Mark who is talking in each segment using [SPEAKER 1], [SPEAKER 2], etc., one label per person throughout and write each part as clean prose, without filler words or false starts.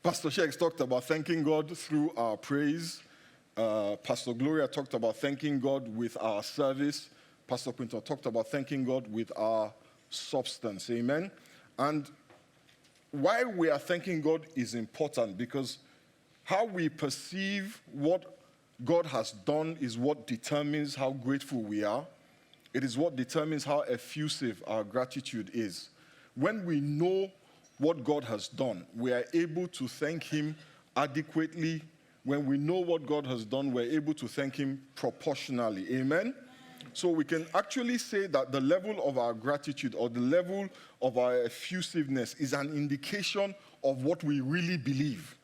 [SPEAKER 1] Pastor Sheikh talked about thanking God through our praise. Pastor Gloria talked about thanking God with our service. Pastor Quinton talked about thanking God with our substance. Amen? And why we are thanking God is important, because how we perceive what God has done is what determines how grateful we are. It is what determines how effusive our gratitude is. When we know what God has done, we are able to thank Him adequately. When we know what God has done, we're able to thank Him proportionally. Amen? So we can actually say that the level of our gratitude or the level of our effusiveness is an indication of what we really believe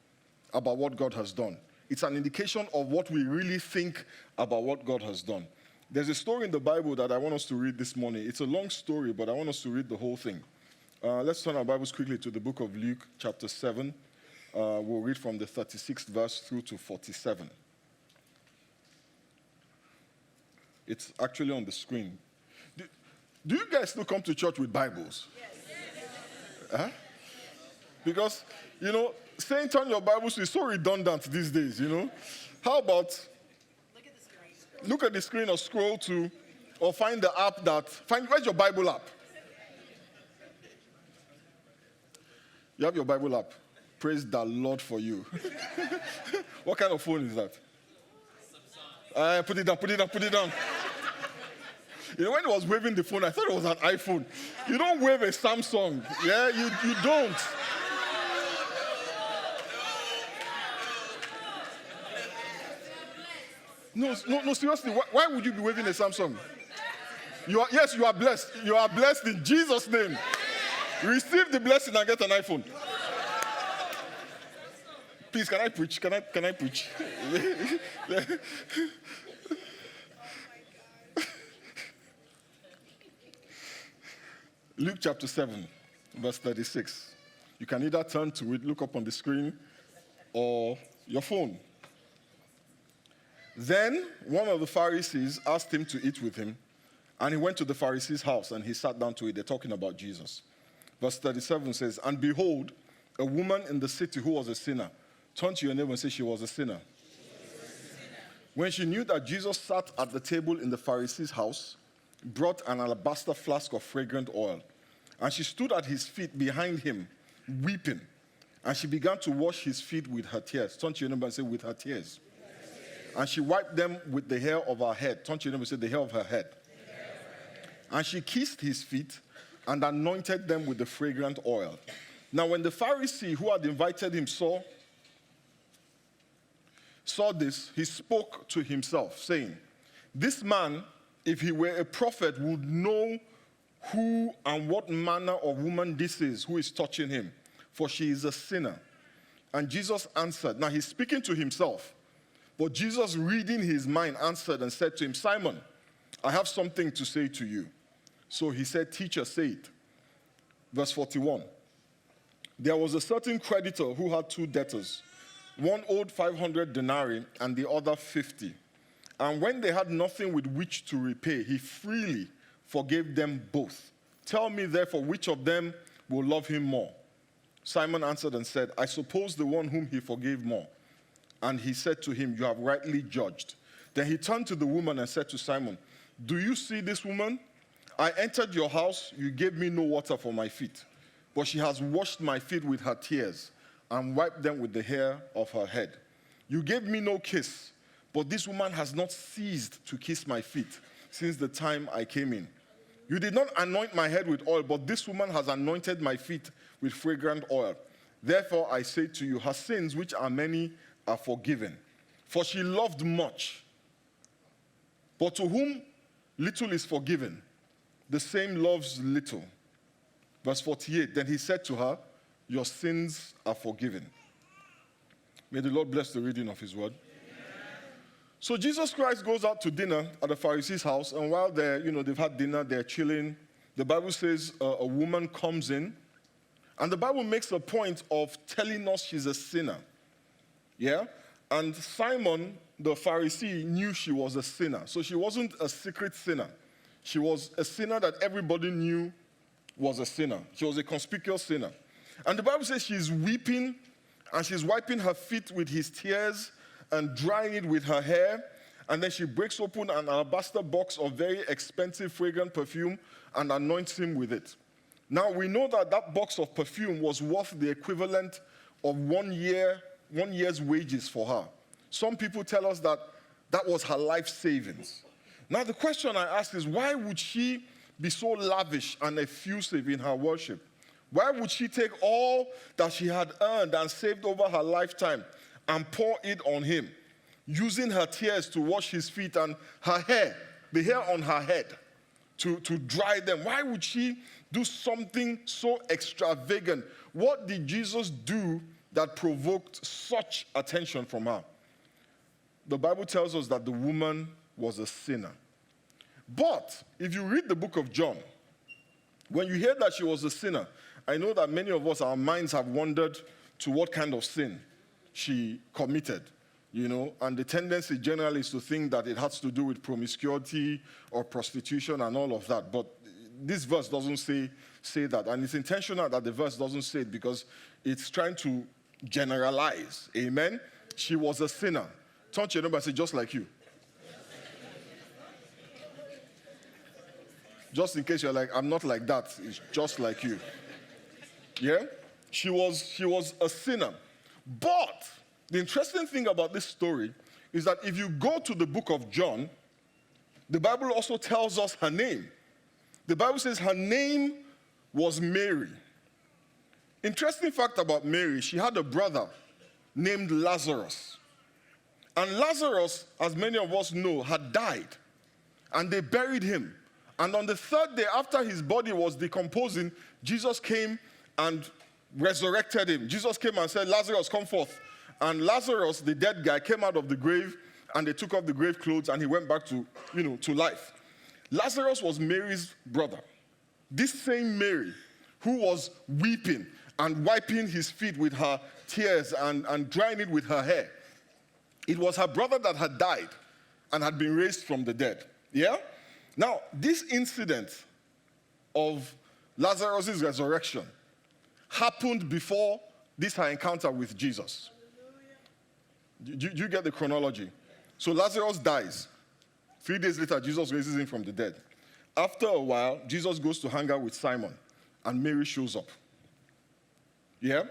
[SPEAKER 1] about what God has done. It's an indication of what we really think about what God has done. There's a story in the Bible that I want us to read this morning. It's a long story, but I want us to read the whole thing. Let's turn our Bibles quickly to the book of Luke, chapter 7. We'll read from the 36th verse through to 47. It's actually on the screen. Do you guys still come to church with Bibles? Yes. Huh? Because, saying turn your Bibles is so redundant these days, How about look at the screen or scroll to, or find the app where's your Bible app? You have your Bible app. Praise the Lord for you. What kind of phone is that? Put it down. When he was waving the phone, I thought it was an iPhone. You don't wave a Samsung. Yeah, you don't. No, seriously. Why would you be waving a Samsung? You are blessed. You are blessed in Jesus' name. Receive the blessing and get an iPhone. Please, can I preach? Can I preach? Luke chapter 7, verse 36. You can either turn to it, look up on the screen, or your phone. Then one of the Pharisees asked him to eat with him, and he went to the Pharisee's house, and he sat down to eat. They're talking about Jesus. Verse 37 says, and behold, a woman in the city who was a sinner. Turn to your neighbor and say she was a sinner. When she knew that Jesus sat at the table in the Pharisee's house, brought an alabaster flask of fragrant oil, and she stood at his feet behind him, weeping, and she began to wash his feet with her tears. Turn to your neighbor and say, with her tears. And she wiped them with the hair of her head. Turn to your neighbor and say, the hair of her head. And she kissed his feet and anointed them with the fragrant oil. Now when the Pharisee who had invited him saw this, he spoke to himself, saying, this man, if he were a prophet, would know who and what manner of woman this is who is touching him, for she is a sinner. And Jesus answered. Now he's speaking to himself, but Jesus, reading his mind, answered and said to him, Simon, I have something to say to you. So he said, teacher, say it. Verse 41. There was a certain creditor who had two debtors. One owed 500 denarii and the other 50. And when they had nothing with which to repay, he freely forgave them both. Tell me, therefore, which of them will love him more? Simon answered and said, I suppose the one whom he forgave more. And he said to him, you have rightly judged. Then he turned to the woman and said to Simon, do you see this woman? I entered your house, you gave me no water for my feet, but she has washed my feet with her tears and wiped them with the hair of her head. You gave me no kiss, but this woman has not ceased to kiss my feet since the time I came in. You did not anoint my head with oil, but this woman has anointed my feet with fragrant oil. Therefore I say to you, her sins, which are many, are forgiven, for she loved much. But to whom little is forgiven, the same loves little. Verse 48, then he said to her, your sins are forgiven. May the Lord bless the reading of his word. So Jesus Christ goes out to dinner at the Pharisee's house, and while they've had dinner, they're chilling. The Bible says a woman comes in, and the Bible makes a point of telling us she's a sinner. Yeah? And Simon, the Pharisee, knew she was a sinner. So she wasn't a secret sinner. She was a sinner that everybody knew was a sinner. She was a conspicuous sinner. And the Bible says she's weeping And she's wiping her feet with his tears and drying it with her hair. And then she breaks open an alabaster box of very expensive fragrant perfume and anoints him with it. Now we know that that box of perfume was worth the equivalent of 1 year's wages for her. Some people tell us that that was her life savings. Now the question I ask is, why would she be so lavish and effusive in her worship? Why would she take all that she had earned and saved over her lifetime and pour it on him, using her tears to wash his feet and her hair, the hair on her head, to dry them? Why would she do something so extravagant? What did Jesus do that provoked such attention from her? The Bible tells us that the woman was a sinner. But if you read the book of John, when you hear that she was a sinner, I know that many of us, our minds have wandered to what kind of sin she committed, and the tendency generally is to think that it has to do with promiscuity or prostitution and all of that. But this verse doesn't say that, and it's intentional that the verse doesn't say it because it's trying to generalize. Amen? She was a sinner. Turn to your neighbor and say, just like you. Just in case you're like, I'm not like that. It's just like you. Yeah? She was a sinner. But the interesting thing about this story is that if you go to the book of John, the Bible also tells us her name. The Bible says her name was Mary. Interesting fact about Mary, she had a brother named Lazarus. And Lazarus, as many of us know, had died. And they buried him. And on the third day, after his body was decomposing, Jesus came and resurrected him. Jesus came and said, Lazarus, come forth. And Lazarus, the dead guy, came out of the grave, and they took off the grave clothes, and he went back to life. Lazarus was Mary's brother. This same Mary, who was weeping and wiping his feet with her tears and drying it with her hair, it was her brother that had died and had been raised from the dead. Yeah? Now, this incident of Lazarus' resurrection happened before this her encounter with Jesus. Do you get the chronology? So Lazarus dies. 3 days later, Jesus raises him from the dead. After a while, Jesus goes to hang out with Simon, and Mary shows up. Yeah?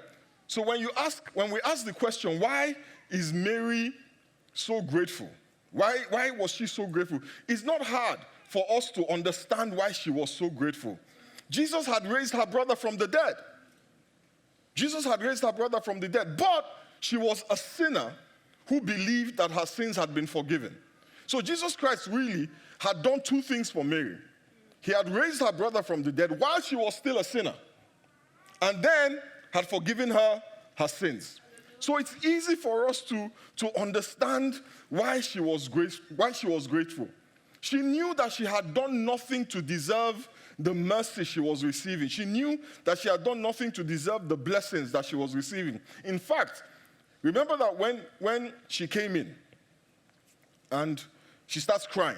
[SPEAKER 1] So when we ask the question, why is Mary so grateful? Why was she so grateful? It's not hard for us to understand why she was so grateful. Jesus had raised her brother from the dead. Jesus had raised her brother from the dead, but she was a sinner who believed that her sins had been forgiven. So Jesus Christ really had done two things for Mary. He had raised her brother from the dead while she was still a sinner, and then had forgiven her sins. So it's easy for us to understand why she was grateful. She knew that she had done nothing to deserve the mercy she was receiving. She knew that she had done nothing to deserve the blessings that she was receiving. In fact, remember that when she came in and she starts crying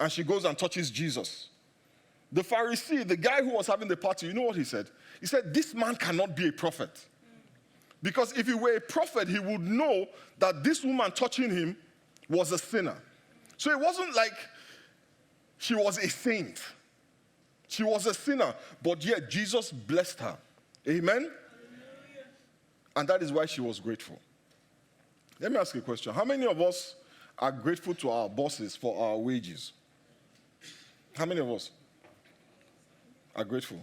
[SPEAKER 1] and she goes and touches Jesus, the Pharisee, the guy who was having the party, you know what he said? He said, this man cannot be a prophet. Because if he were a prophet, he would know that this woman touching him was a sinner. So it wasn't like she was a saint. She was a sinner, but yet Jesus blessed her. Amen? And that is why she was grateful. Let me ask you a question. How many of us are grateful to our bosses for our wages? How many of us are grateful?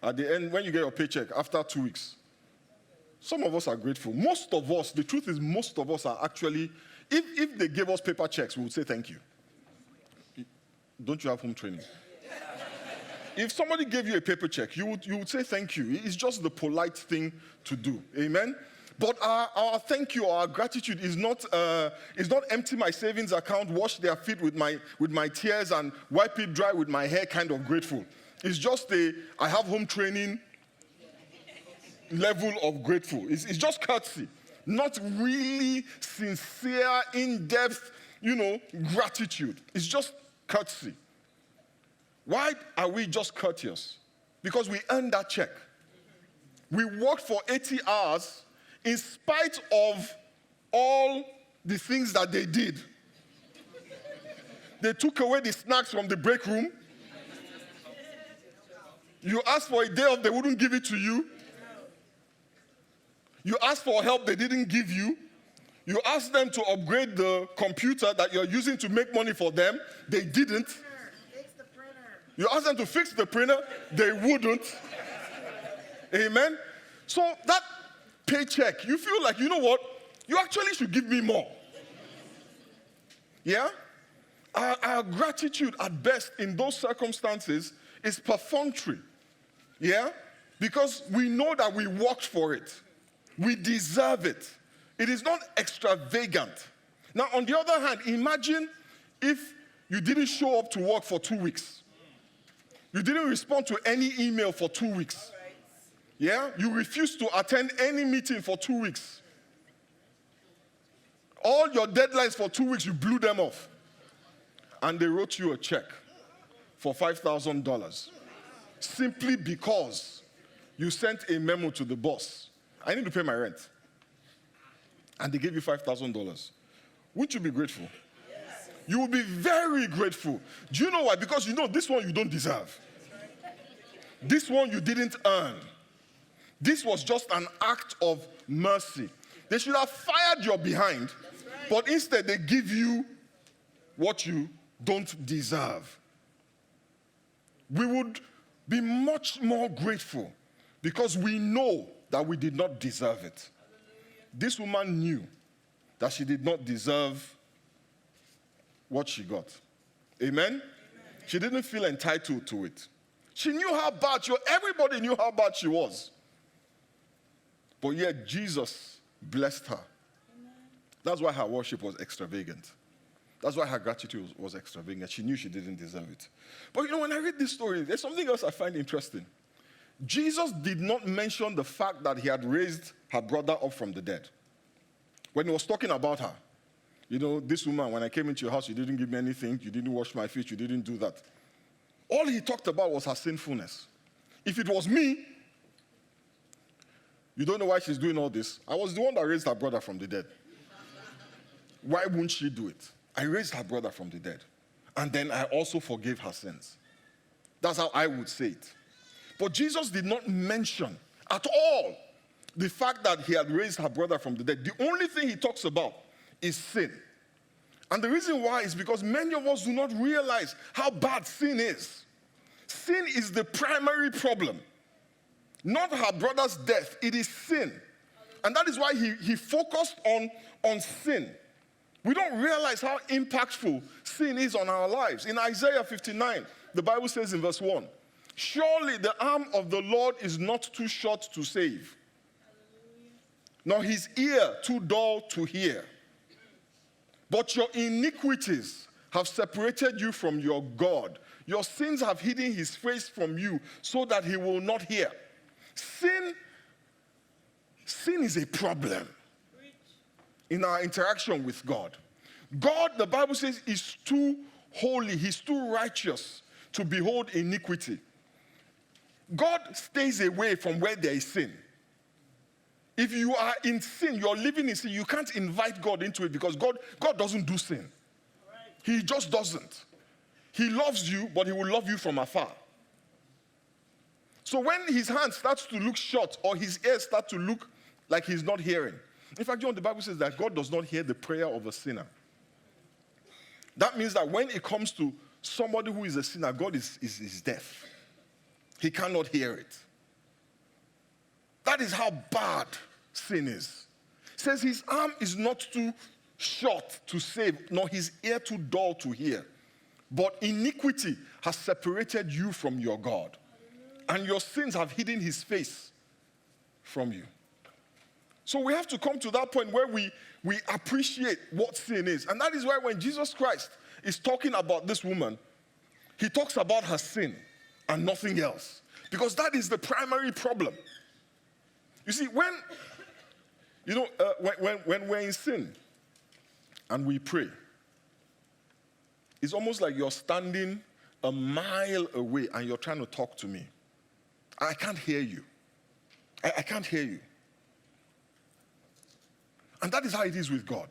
[SPEAKER 1] At the end, when you get your paycheck, after 2 weeks, some of us are grateful. Most of us, the truth is most of us are actually, if they gave us paper checks, we would say thank you. Don't you have home training? If somebody gave you a paper check, you would say thank you. It's just the polite thing to do. Amen? But our thank you, our gratitude is not empty my savings account, wash their feet with my tears and wipe it dry with my hair kind of grateful. It's just I have home training level of grateful. It's just courtesy, not really sincere, in-depth, gratitude. It's just courtesy. Why are we just courteous? Because we earned that check. We worked for 80 hours in spite of all the things that they did. They took away the snacks from the break room. You asked for a day off, they wouldn't give it to you. You asked for help, they didn't give you. You asked them to upgrade the computer that you're using to make money for them. They didn't.
[SPEAKER 2] Fix the printer.
[SPEAKER 1] You asked them to fix the printer. They wouldn't. Amen? So that paycheck, you feel like, you know what? You actually should give me more. Yeah? Our gratitude at best in those circumstances is perfunctory. Yeah? Because we know that we worked for it. We deserve it. It is not extravagant. Now, on the other hand, imagine if you didn't show up to work for 2 weeks. You didn't respond to any email for 2 weeks. Yeah? You refused to attend any meeting for 2 weeks. All your deadlines for 2 weeks, you blew them off. And they wrote you a check for $5,000 simply because you sent a memo to the boss. I need to pay my rent. And they gave you $5,000. Wouldn't you be grateful? Yes. You will be very grateful. Do you know why? Because you know this one you don't deserve. This one you didn't earn. This was just an act of mercy. They should have fired your behind, but instead they give you what you don't deserve. We would be much more grateful because we know that we did not deserve it. This woman knew that she did not deserve what she got. Amen? She didn't feel entitled to it. She knew how bad everybody knew how bad she was. But yet Jesus blessed her. That's why her worship was extravagant. That's why her gratitude was extravagant. She knew she didn't deserve it. But you know, when I read this story, there's something else I find interesting. Jesus did not mention the fact that he had raised her brother up from the dead. When he was talking about her, you know, this woman, when I came into your house, you didn't give me anything, you didn't wash my feet, you didn't do that. All he talked about was her sinfulness. If it was me, you don't know why she's doing all this. I was the one that raised her brother from the dead. Why wouldn't she do it? I raised her brother from the dead. And then I also forgave her sins. That's how I would say it. But Jesus did not mention at all the fact that he had raised her brother from the dead. The only thing he talks about is sin. And the reason why is because many of us do not realize how bad sin is. Sin is the primary problem. Not her brother's death, it is sin. And that is why he focused on sin. We don't realize how impactful sin is on our lives. In Isaiah 59, the Bible says in verse 1, surely the arm of the Lord is not too short to save, nor his ear too dull to hear. But your iniquities have separated you from your God. Your sins have hidden his face from you so that he will not hear. Sin is a problem in our interaction with God. God, the Bible says, is too holy. He's too righteous to behold iniquity. God stays away from where there is sin. If you are in sin, you're living in sin, you can't invite God into it because God doesn't do sin. He just doesn't. He loves you, but he will love you from afar. So when his hand starts to look short or his ears start to look like he's not hearing. In fact, John, the Bible says that God does not hear the prayer of a sinner. That means that when it comes to somebody who is a sinner, God is deaf. He cannot hear it. That is how bad sin is. It says his arm is not too short to save, nor his ear too dull to hear. But iniquity has separated you from your God, and your sins have hidden his face from you. So we have to come to that point where we appreciate what sin is. And that is why when Jesus Christ is talking about this woman, he talks about her sin and nothing else. Because that is the primary problem. You see, when we're in sin and we pray, it's almost like you're standing a mile away and you're trying to talk to me. I can't hear you. I can't hear you. And that is how it is with God.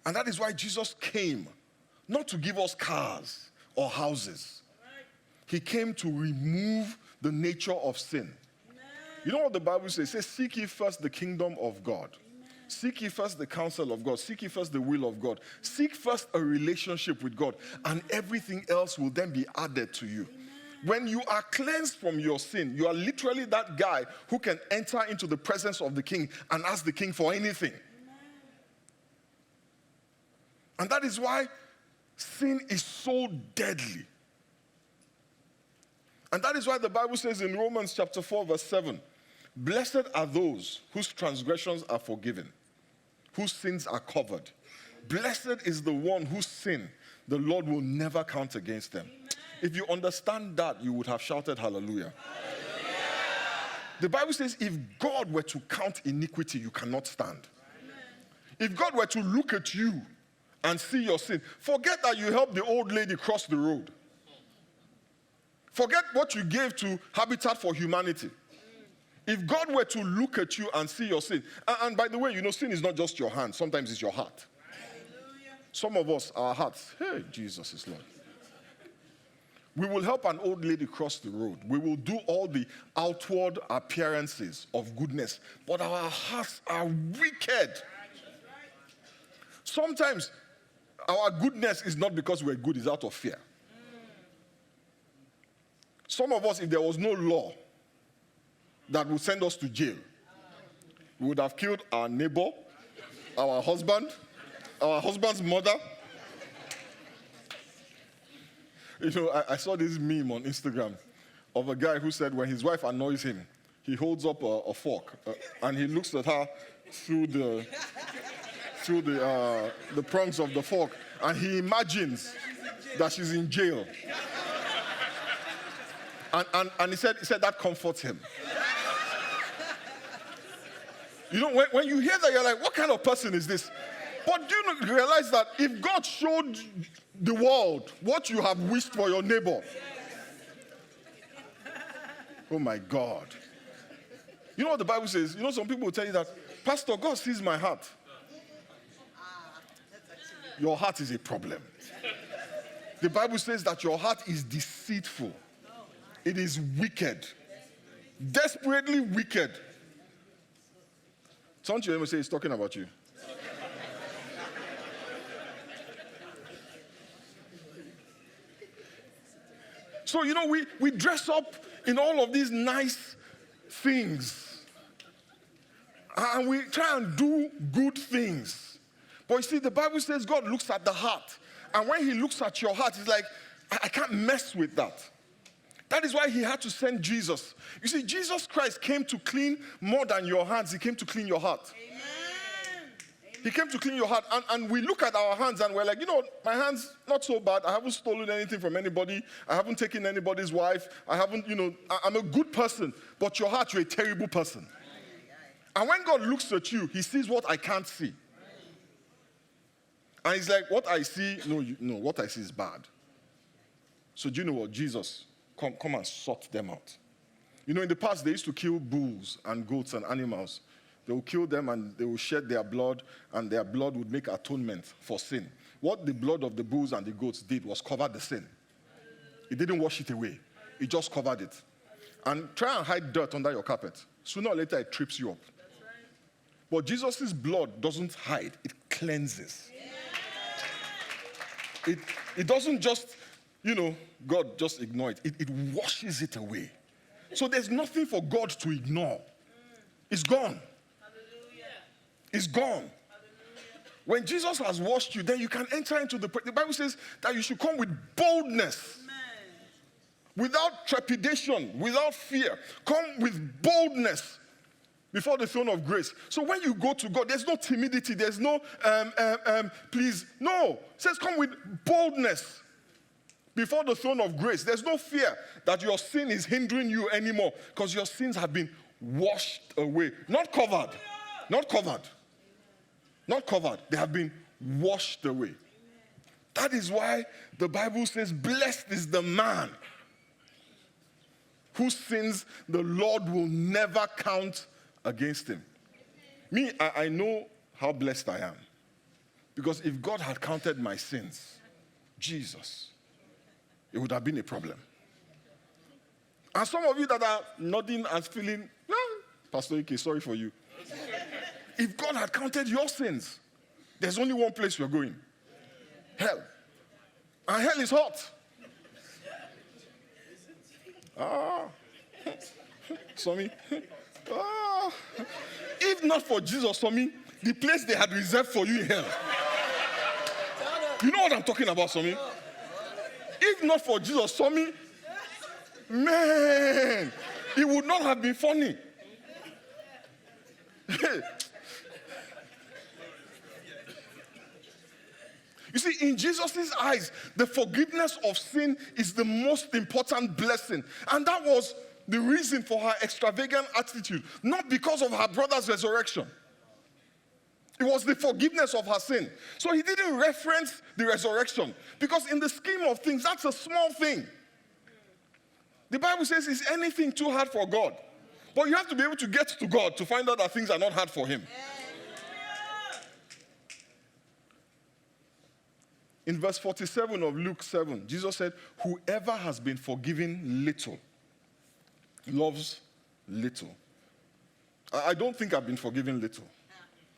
[SPEAKER 1] And that is why Jesus came, not to give us cars or houses. He came to remove the nature of sin. You know what the Bible says? It says, seek ye first the kingdom of God. Seek ye first the counsel of God. Seek ye first the will of God. Seek first a relationship with God, and everything else will then be added to you. When you are cleansed from your sin, you are literally that guy who can enter into the presence of the king and ask the king for anything. And that is why sin is so deadly. And that is why the Bible says in Romans chapter 4, verse 7, blessed are those whose transgressions are forgiven, whose sins are covered. Blessed is the one whose sin the Lord will never count against them. Amen. If you understand that, you would have shouted hallelujah. Hallelujah. The Bible says if God were to count iniquity, you cannot stand. Amen. If God were to look at you and see your sin, forget that you helped the old lady cross the road. Forget what you gave to Habitat for Humanity. If God were to look at you and see your sin, and by the way, you know, sin is not just your hand, sometimes it's your heart. Hallelujah. Some of us, our hearts, hey, Jesus is Lord. We will help an old lady cross the road. We will do all the outward appearances of goodness, but our hearts are wicked. Sometimes our goodness is not because we're good, it's out of fear. Some of us, if there was no law that would send us to jail, we would have killed our neighbor, our husband, our husband's mother. You know, I saw this meme on Instagram of a guy who said when his wife annoys him, he holds up a fork and he looks at her through the prongs of the fork, and he imagines that she's in jail. And he said that comforts him. You know, when you hear that, you're like, what kind of person is this? But do you realize that if God showed the world what you have wished for your neighbor, oh my God. You know what the Bible says? You know, some people will tell you that, Pastor, God sees my heart. Your heart is a problem. The Bible says that your heart is deceitful. It is wicked. Desperately wicked. Don't you ever say he's talking about you? So, you know, we dress up in all of these nice things. And we try and do good things. But you see, the Bible says God looks at the heart. And when he looks at your heart, he's like, I can't mess with that. That is why he had to send Jesus. You see, Jesus Christ came to clean more than your hands. He came to clean your heart. Amen. He came to clean your heart. And we look at our hands and we're like, you know, my hands, not so bad. I haven't stolen anything from anybody. I haven't taken anybody's wife. I haven't, you know, I'm a good person. But your heart, you're a terrible person. And when God looks at you, he sees what I can't see. And he's like, what I see, no, what I see is bad. So do you know what? Jesus, come and sort them out. You know, in the past, they used to kill bulls and goats and animals. They would kill them and they would shed their blood, and their blood would make atonement for sin. What the blood of the bulls and the goats did was cover the sin. It didn't wash it away. It just covered it. And try and hide dirt under your carpet. Sooner or later, it trips you up. But Jesus' blood doesn't hide. It cleanses. It doesn't just, you know, God just ignore it. It washes it away. So there's nothing for God to ignore. It's gone. It's gone. When Jesus has washed you, then you can enter into the Bible says that you should come with boldness. Without trepidation, without fear. Come with boldness before the throne of grace. So when you go to God, there's no timidity. There's no, please. No. It says come with boldness before the throne of grace. There's no fear that your sin is hindering you anymore because your sins have been washed away. Not covered. Not covered. Not covered. They have been washed away. That is why the Bible says, blessed is the man whose sins the Lord will never count against him. Me, I know how blessed I am. Because if God had counted my sins, Jesus, it would have been a problem. And some of you that are nodding and feeling, Pastor Ike, sorry for you. If God had counted your sins, there's only one place you're going. Hell. And hell is hot. Somi. If not for Jesus, Somi, the place they had reserved for you in hell. You know what I'm talking about, Somi? If not for Jesus, Somi, man, it would not have been funny. You see, in Jesus' eyes, the forgiveness of sin is the most important blessing. And that was the reason for her extravagant attitude, not because of her brother's resurrection. It was the forgiveness of her sin. So he didn't reference the resurrection, because in the scheme of things, that's a small thing. The Bible says, is anything too hard for God? But you have to be able to get to God to find out that things are not hard for him. In verse 47 of Luke 7, Jesus said, whoever has been forgiven little loves little. I don't think I've been forgiven little.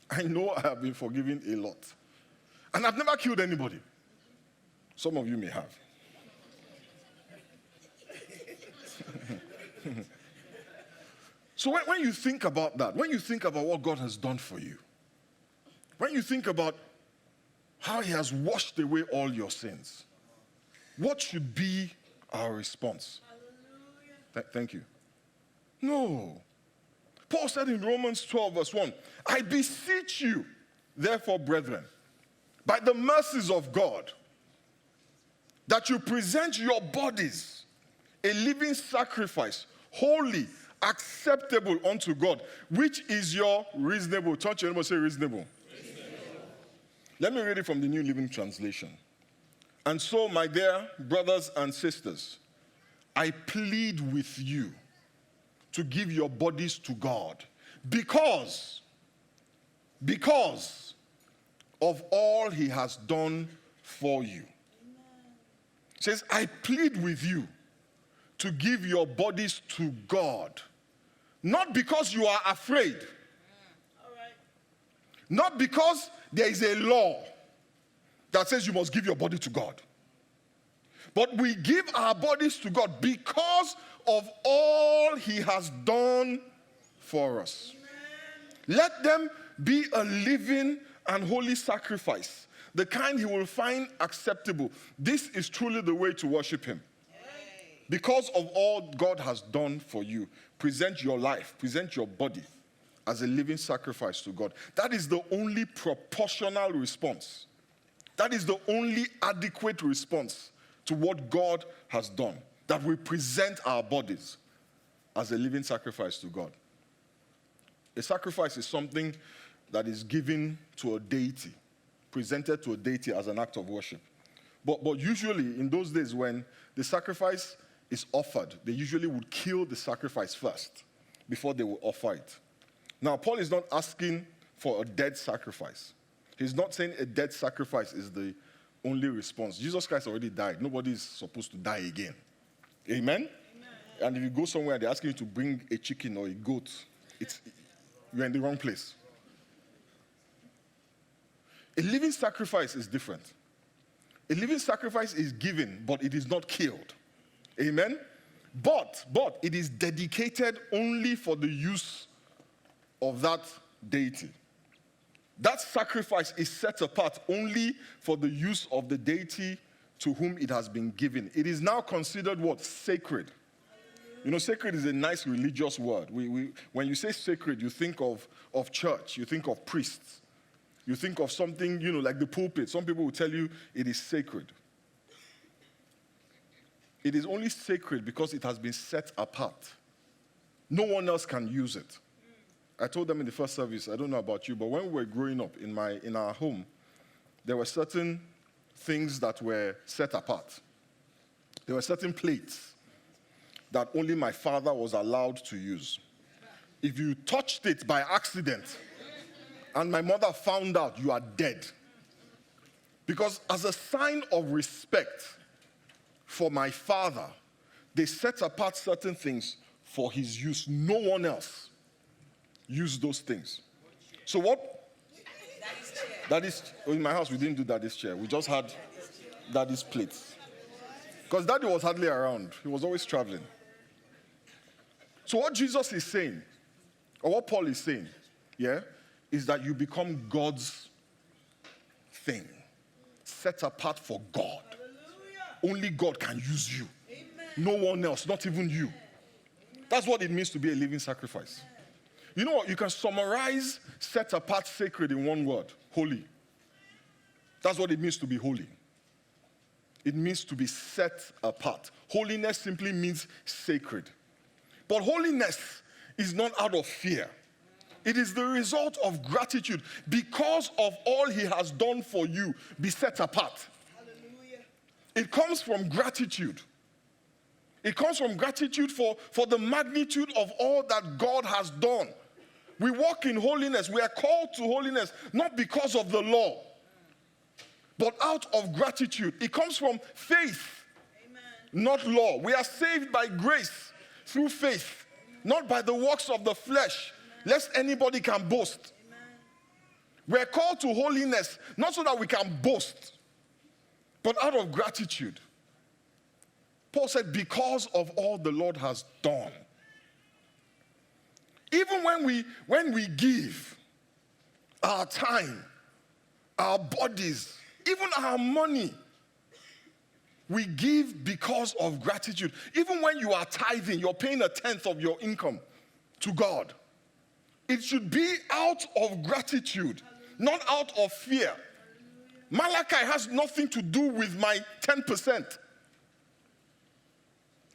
[SPEAKER 1] I know I have been forgiven a lot. And I've never killed anybody. Some of you may have. So when you think about that, when you think about what God has done for you, when you think about how he has washed away all your sins, what should be our response? Thank you. No. Paul said in Romans 12 verse 1, I beseech you, therefore, brethren, by the mercies of God, that you present your bodies a living sacrifice, holy, acceptable unto God, which is your reasonable. Touch your neighbor, say reasonable. Let me read it from the New Living Translation. And so, my dear brothers and sisters, I plead with you to give your bodies to God because of all he has done for you. It says, I plead with you to give your bodies to God, not because you are afraid, not because there is a law that says you must give your body to God. But we give our bodies to God because of all he has done for us. Amen. Let them be a living and holy sacrifice, the kind he will find acceptable. This is truly the way to worship him. Because of all God has done for you, present your life, present your body as a living sacrifice to God. That is the only proportional response. That is the only adequate response to what God has done. That we present our bodies as a living sacrifice to God. A sacrifice is something that is given to a deity, presented to a deity as an act of worship. But usually, in those days when the sacrifice is offered, they usually would kill the sacrifice first before they would offer it. Now, Paul is not asking for a dead sacrifice. He's not saying a dead sacrifice is the only response. Jesus Christ already died. Nobody is supposed to die again. Amen? Amen? And if you go somewhere, they're asking you to bring a chicken or a goat, you're in the wrong place. A living sacrifice is different. A living sacrifice is given, but it is not killed. Amen? But it is dedicated only for the use of that deity. That sacrifice is set apart only for the use of the deity to whom it has been given. It is now considered what? Sacred. You know, sacred is a nice religious word. When you say sacred, you think of church, you think of priests. You think of something, like the pulpit. Some people will tell you it is sacred. It is only sacred because it has been set apart. No one else can use it. I told them in the first service, I don't know about you, but when we were growing up in our home, there were certain things that were set apart. There were certain plates that only my father was allowed to use. If you touched it by accident, and my mother found out, you are dead. Because as a sign of respect for my father, they set apart certain things for his use. No one else used those things. So what? In my house, we didn't do daddy's chair. We just had daddy's plates. Because daddy was hardly around. He was always traveling. So what Jesus is saying, or what Paul is saying, is that you become God's thing. Set apart for God. Only God can use you. No one else, not even you. That's what it means to be a living sacrifice. You know what? You can summarize set apart, sacred in one word: holy. That's what it means to be holy. It means to be set apart. Holiness simply means sacred. But holiness is not out of fear. It is the result of gratitude. Because of all he has done for you, be set apart. Hallelujah. It comes from gratitude. It comes from gratitude for the magnitude of all that God has done. We walk in holiness. We are called to holiness, not because of the law, but out of gratitude. It comes from faith, amen, not law. We are saved by grace through faith, not by the works of the flesh, lest anybody can boast. Amen. We're called to holiness, not so that we can boast, but out of gratitude. Paul said, because of all the Lord has done. Even when we give our time, our bodies, even our money, we give because of gratitude. Even when you are tithing, you're paying 1/10 of your income to God. It should be out of gratitude, not out of fear. Malachi has nothing to do with my 10%.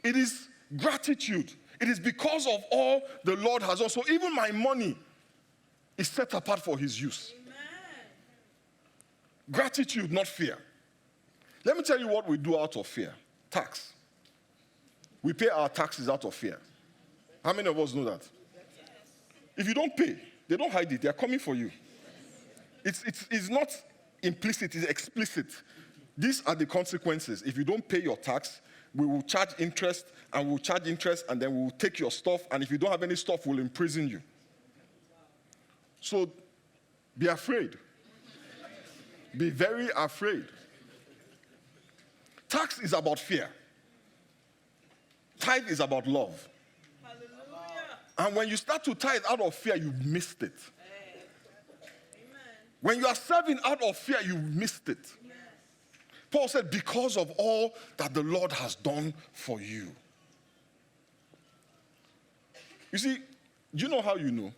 [SPEAKER 1] It is gratitude. It is because of all the Lord has done. So even my money is set apart for his use. Amen. Gratitude, not fear. Let me tell you what we do out of fear. Tax. We pay our taxes out of fear. How many of us know that? If you don't pay, they don't hide it. They are coming for you. It's not implicit, it's explicit. These are the consequences. If you don't pay your tax, we will charge interest, and we'll charge interest, and then we'll take your stuff, and if you don't have any stuff, we'll imprison you. So be afraid. Be very afraid. Tax is about fear. Tithe is about love. Hallelujah. And when you start to tithe out of fear, you've missed it. Amen. When you are serving out of fear, you've missed it. Yes. Paul said, because of all that the Lord has done for you. You see, do you know how you know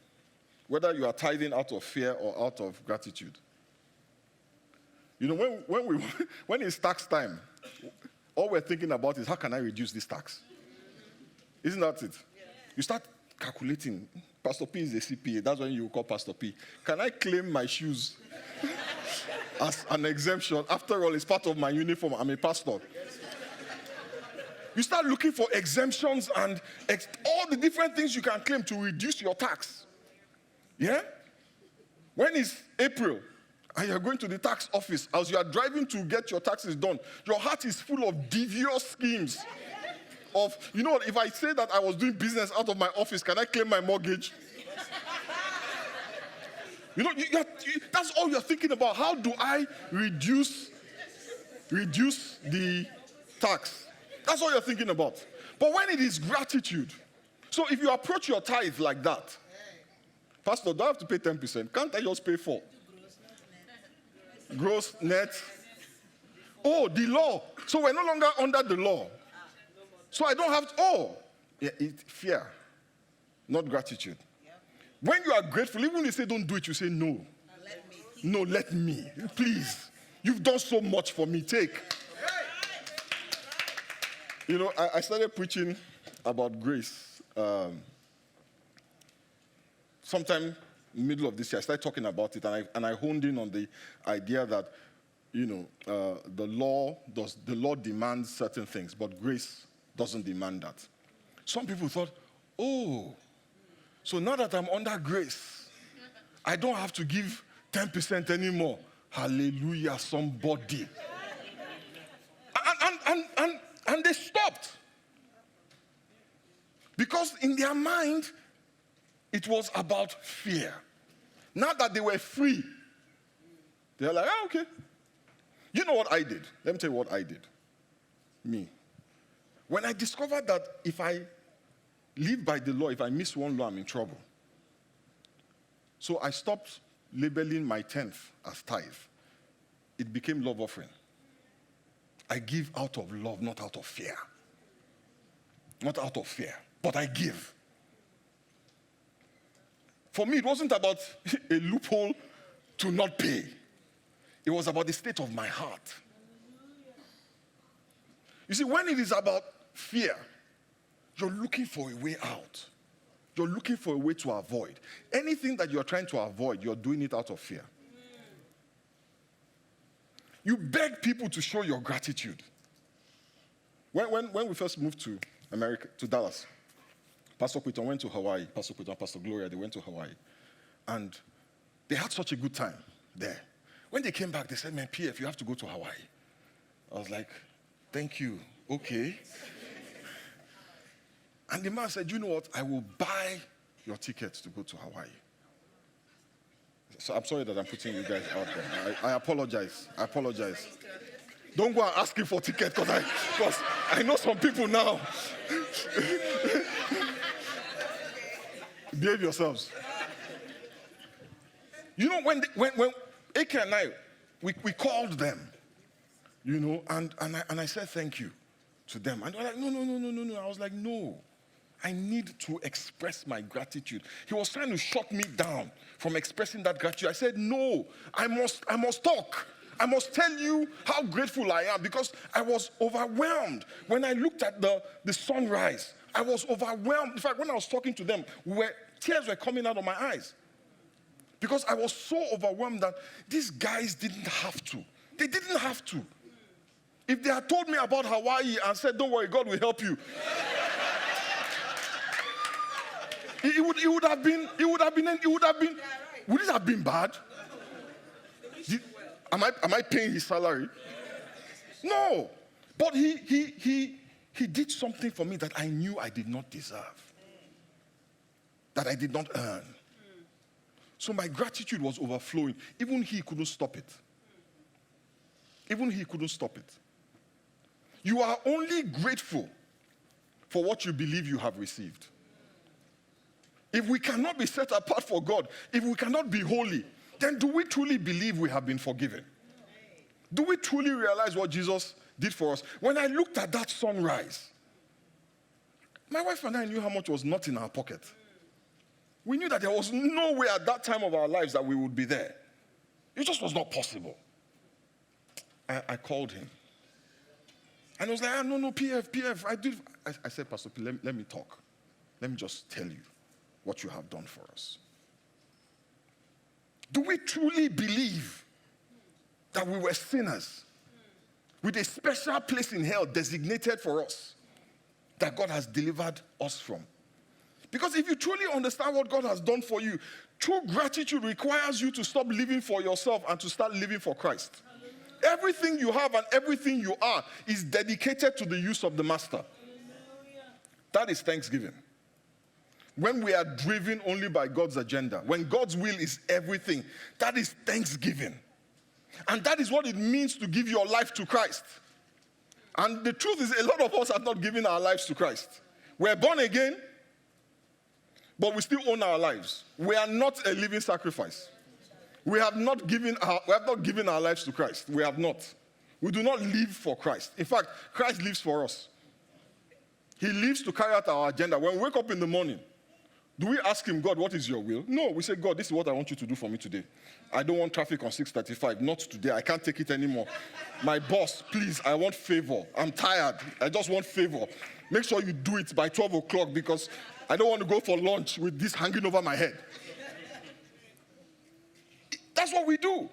[SPEAKER 1] whether you are tithing out of fear or out of gratitude? You know, when it's tax time, all we're thinking about is, how can I reduce this tax? Isn't that it? Yes. You start calculating. Pastor P is a CPA. That's when you call Pastor P. Can I claim my shoes as an exemption? After all, it's part of my uniform. I'm a pastor. You start looking for exemptions and all the different things you can claim to reduce your tax. Yeah? When it's April, and you're going to the tax office, as you are driving to get your taxes done, your heart is full of devious schemes. Of, you know, if I say that I was doing business out of my office, can I claim my mortgage? You know, that's all you're thinking about. How do I reduce the tax? That's all you're thinking about. But when it is gratitude, so if you approach your tithe like that, Pastor, do I have to pay 10%? Can't I just pay 4%? Gross, net. Oh, the law. So we're no longer under the law. So I don't have to, fear, not gratitude. When you are grateful, even when you say don't do it, you say no. No, let me. Please. You've done so much for me. Take. You know, I started preaching about grace sometime middle of this year. I started talking about it, and I honed in on the idea that, you know, the law demands certain things, but grace doesn't demand that. Some people thought, oh, so now that I'm under grace, I don't have to give 10% anymore. Hallelujah, somebody. And they stopped. Because in their mind, it was about fear. Now that they were free, they're like, okay. You know what I did? Let me tell you what I did. Me. When I discovered that if I live by the law, if I miss one law, I'm in trouble. So I stopped labeling my 10th as tithe. It became love offering. I give out of love, not out of fear. Not out of fear, but I give. For me, it wasn't about a loophole to not pay. It was about the state of my heart. You see, when it is about fear, you're looking for a way out. You're looking for a way to avoid. Anything that you're trying to avoid, you're doing it out of fear. You beg people to show your gratitude. When we first moved to America, to Dallas, Pastor Quinton went to Hawaii. Pastor Quinton and Pastor Gloria, they went to Hawaii. And they had such a good time there. When they came back, they said, man, PF, you have to go to Hawaii. I was like, thank you. Okay. And the man said, you know what? I will buy your tickets to go to Hawaii. So I'm sorry that I'm putting you guys out there. I apologize. I apologize. Don't go and ask him for tickets because I know some people now. Behave yourselves. You know, when Ake and I, we called them, you know, and I said thank you to them. And they were like, no. I was like, no. I need to express my gratitude. He was trying to shut me down from expressing that gratitude. I said, no, I must talk. I must tell you how grateful I am because I was overwhelmed. When I looked at the sunrise, I was overwhelmed. In fact, when I was talking to them, tears were coming out of my eyes. Because I was so overwhelmed that these guys didn't have to. They didn't have to. If they had told me about Hawaii and said, don't worry, God will help you. Would it have been bad? Am I paying his salary? No. But he did something for me that I knew I did not deserve. That I did not earn. So my gratitude was overflowing. Even he couldn't stop it. Even he couldn't stop it. You are only grateful for what you believe you have received. If we cannot be set apart for God, if we cannot be holy, then do we truly believe we have been forgiven? Do we truly realize what Jesus did for us? When I looked at that sunrise, my wife and I knew how much was not in our pocket. We knew that there was no way at that time of our lives that we would be there. It just was not possible. I called him. And I was like, no, PF, I said, Pastor P, let me talk. Let me just tell you what you have done for us. Do we truly believe that we were sinners with a special place in hell designated for us that God has delivered us from? Because if you truly understand what God has done for you, true gratitude requires you to stop living for yourself and to start living for Christ. Everything you have and everything you are is dedicated to the use of the Master. That is thanksgiving. When we are driven only by God's agenda, when God's will is everything, that is thanksgiving. And that is what it means to give your life to Christ. And the truth is, a lot of us have not given our lives to Christ. We're born again, but we still own our lives. We are not a living sacrifice. We have not given our lives to Christ. We have not. We do not live for Christ. In fact, Christ lives for us. He lives to carry out our agenda. When we wake up in the morning, do we ask him, God, what is your will? No, we say, God, this is what I want you to do for me today. I don't want traffic on 6:35. Not today. I can't take it anymore. My boss, please, I want favor. I'm tired. I just want favor. Make sure you do it by 12 o'clock because I don't want to go for lunch with this hanging over my head. That's what we do.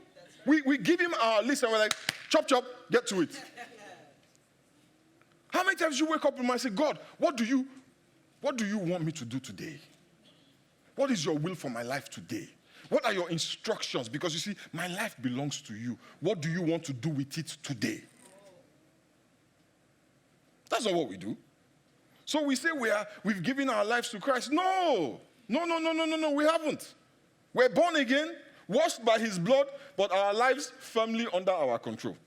[SPEAKER 1] We give him our list and we're like, chop, chop, get to it. How many times you wake up and say, God, what do you want me to do today? What is your will for my life today? What are your instructions? Because you see, my life belongs to you. What do you want to do with it today? That's not what we do. So we say we've given our lives to Christ. No, we haven't. We're born again, washed by his blood, but our lives firmly under our control.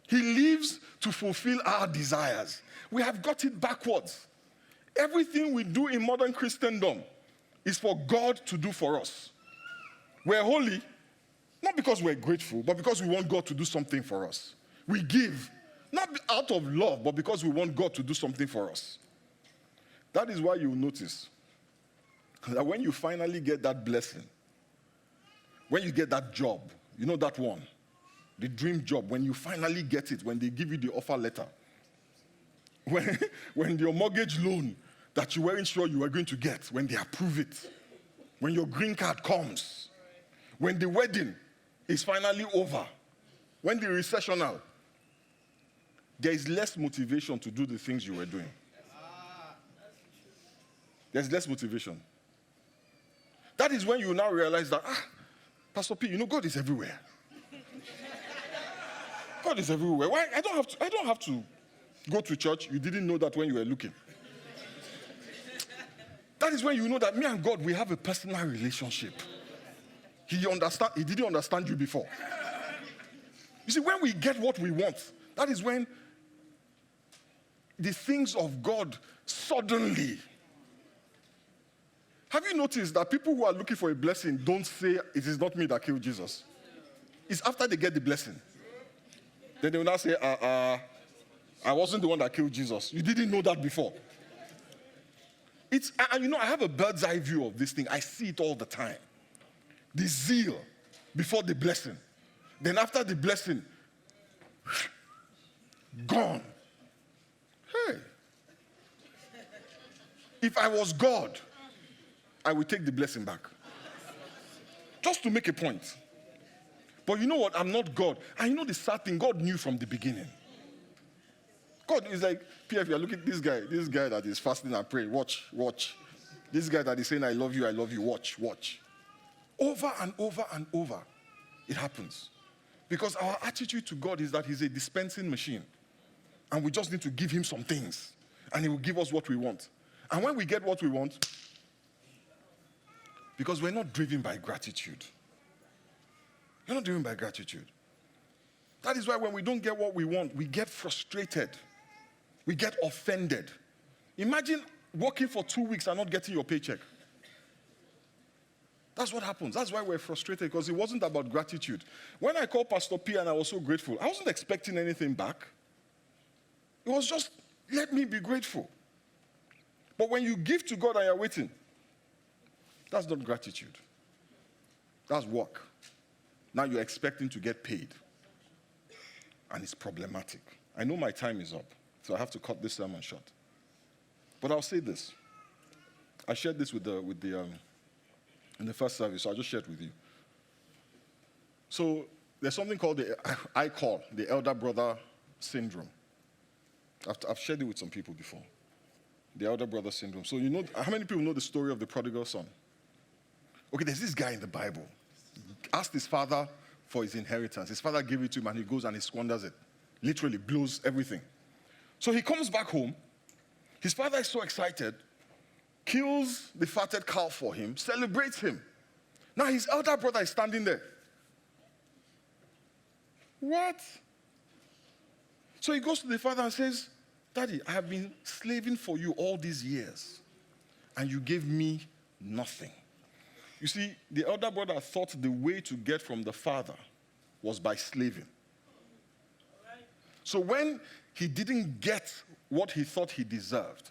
[SPEAKER 1] He lives to fulfill our desires. We have got it backwards. Everything we do in modern Christendom is for God to do for us. We're holy, not because we're grateful, but because we want God to do something for us. We give, not out of love, but because we want God to do something for us. That is why you'll notice that when you finally get that blessing, when you get that job, you know that one, the dream job, when you finally get it, when they give you the offer letter, when your mortgage loan that you weren't sure you were going to get, when they approve it, when your green card comes, when the wedding is finally over, when the recessional, there is less motivation to do the things you were doing. There's less motivation. That is when you now realize that, Pastor P, God is everywhere. God is everywhere. Why? I don't have to go to church. You didn't know that when you were looking. That is when you know that me and God, we have a personal relationship. He didn't understand you before. You see, when we get what we want, that is when the things of God suddenly. Have you noticed that people who are looking for a blessing don't say, it is not me that killed Jesus? It's after they get the blessing. Then they will now say, I wasn't the one that killed Jesus. You didn't know that before. I have a bird's eye view of this thing. I see it all the time. The zeal before the blessing. Then after the blessing, gone. Hey. If I was God, I would take the blessing back. Just to make a point. But you know what? I'm not God. And you know the sad thing, God knew from the beginning. God is like, PF, you're looking at this guy that is fasting and praying. Watch. This guy that is saying, I love you, watch. Over and over and over, it happens. Because our attitude to God is that he's a dispensing machine. And we just need to give him some things. And he will give us what we want. And when we get what we want, because we're not driven by gratitude. You're not driven by gratitude. That is why when we don't get what we want, we get frustrated. We get offended. Imagine working for 2 weeks and not getting your paycheck. That's what happens. That's why we're frustrated, because it wasn't about gratitude. When I called Pastor P and I was so grateful, I wasn't expecting anything back. It was just, let me be grateful. But when you give to God and you're waiting, that's not gratitude. That's work. Now you're expecting to get paid. And it's problematic. I know my time is up, so I have to cut this sermon short. But I'll say this. I shared this in the first service, so I'll just share it with you. So there's something called the elder brother syndrome. I've shared it with some people before. The elder brother syndrome. So how many people know the story of the prodigal son? Okay, there's this guy in the Bible. He asked his father for his inheritance. His father gave it to him and he goes and he squanders it. Literally blows everything. So he comes back home. His father is so excited, kills the fatted cow for him, celebrates him. Now his elder brother is standing there. What? So he goes to the father and says, Daddy, I have been slaving for you all these years, and you gave me nothing. You see, the elder brother thought the way to get from the father was by slaving. So when he didn't get what he thought he deserved,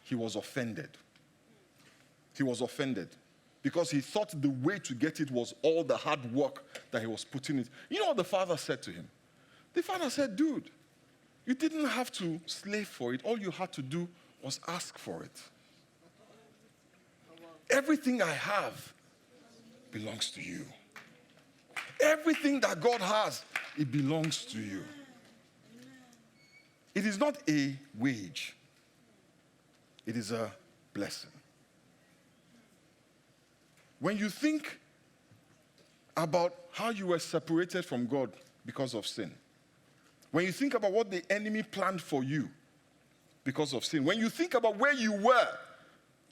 [SPEAKER 1] he was offended. He was offended because he thought the way to get it was all the hard work that he was putting in. You know what the father said to him? The father said, dude, you didn't have to slave for it. All you had to do was ask for it. Everything I have belongs to you. Everything that God has, it belongs to you. It is not a wage. It is a blessing. When you think about how you were separated from God because of sin, when you think about what the enemy planned for you because of sin, when you think about where you were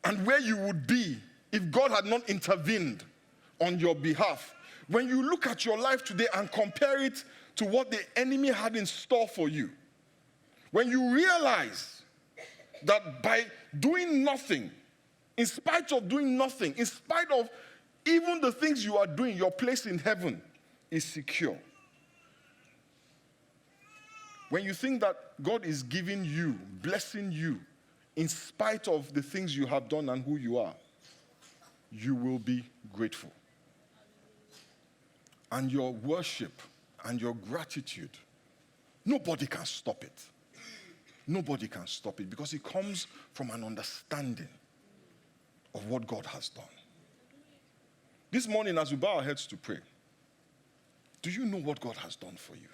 [SPEAKER 1] and where you would be if God had not intervened on your behalf, when you look at your life today and compare it to what the enemy had in store for you, when you realize that by doing nothing, in spite of doing nothing, in spite of even the things you are doing, your place in heaven is secure. When you think that God is giving you, blessing you, in spite of the things you have done and who you are, you will be grateful. And your worship and your gratitude, nobody can stop it. Nobody can stop it because it comes from an understanding of what God has done. This morning, as we bow our heads to pray, do you know what God has done for you?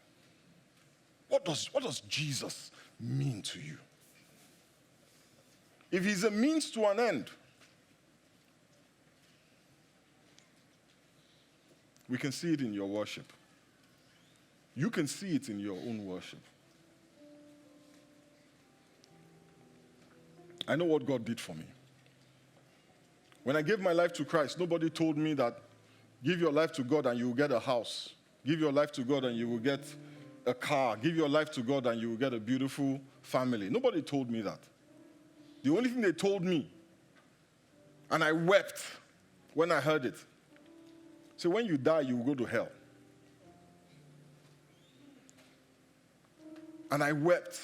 [SPEAKER 1] What does Jesus mean to you? If he's a means to an end, we can see it in your worship. You can see it in your own worship. I know what God did for me. When I gave my life to Christ, nobody told me that give your life to God and you will get a house. Give your life to God and you will get a car. Give your life to God and you will get a beautiful family. Nobody told me that. The only thing they told me, and I wept when I heard it, so when you die, you will go to hell. And I wept,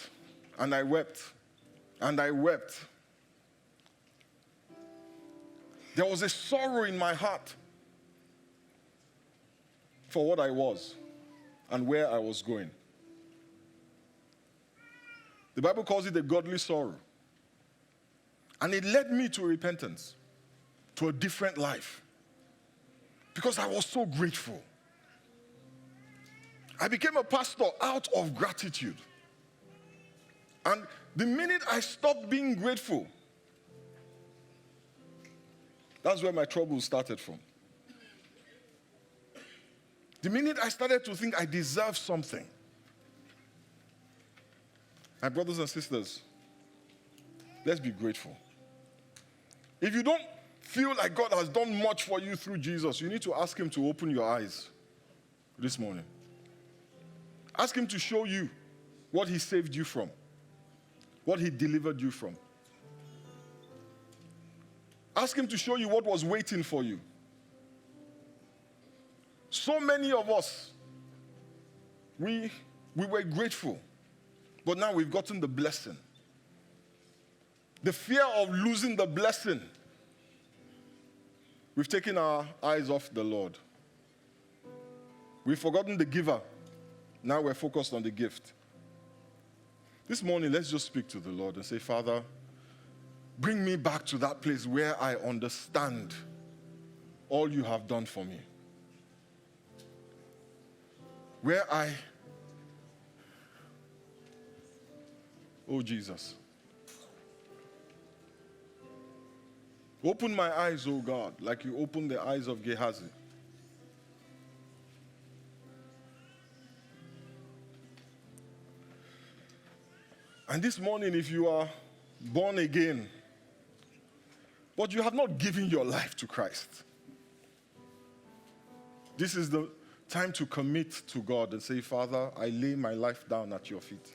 [SPEAKER 1] and I wept, and I wept. There was a sorrow in my heart for what I was and where I was going. The Bible calls it a godly sorrow. And it led me to repentance, to a different life. Because I was so grateful. I became a pastor out of gratitude. And the minute I stopped being grateful, that's where my troubles started from. The minute I started to think I deserve something. My brothers and sisters, let's be grateful. If you don't feel like God has done much for you through Jesus, you need to ask him to open your eyes this morning. Ask him to show you what he saved you from, what he delivered you from. Ask him to show you what was waiting for you. So many of us, we were grateful, but now we've gotten the blessing. The fear of losing the blessing, we've taken our eyes off the Lord. We've forgotten the giver. Now we're focused on the gift. This morning, let's just speak to the Lord and say, Father, bring me back to that place where I understand all you have done for me. Where oh Jesus. Open my eyes, oh God, like you opened the eyes of Gehazi. And this morning, if you are born again, but you have not given your life to Christ, this is the time to commit to God and say, Father, I lay my life down at your feet.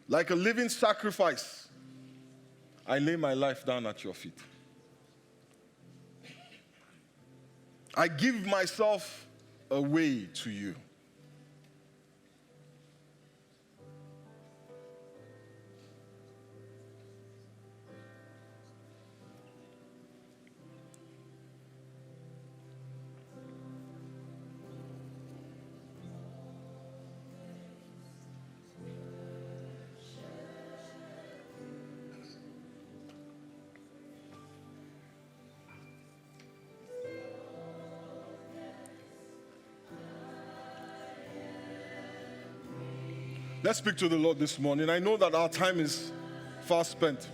[SPEAKER 1] Like a living sacrifice, I lay my life down at your feet. I give myself away to you. Let's speak to the Lord this morning. I know that our time is fast spent.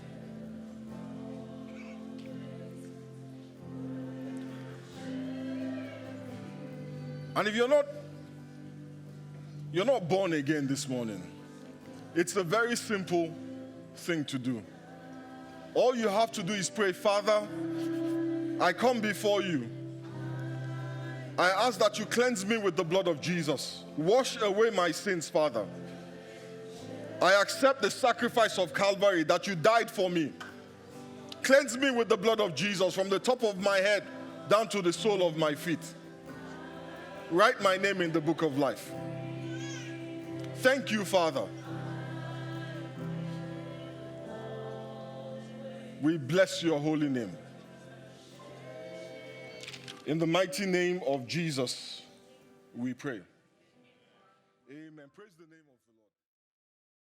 [SPEAKER 1] And if you're not born again this morning, it's a very simple thing to do. All you have to do is pray, Father, I come before you. I ask that you cleanse me with the blood of Jesus. Wash away my sins, Father. I accept the sacrifice of Calvary, that you died for me. Cleanse me with the blood of Jesus from the top of my head down to the sole of my feet. Write my name in the book of life. Thank you, Father. We bless your holy name. In the mighty name of Jesus, we pray. Amen. Praise the name of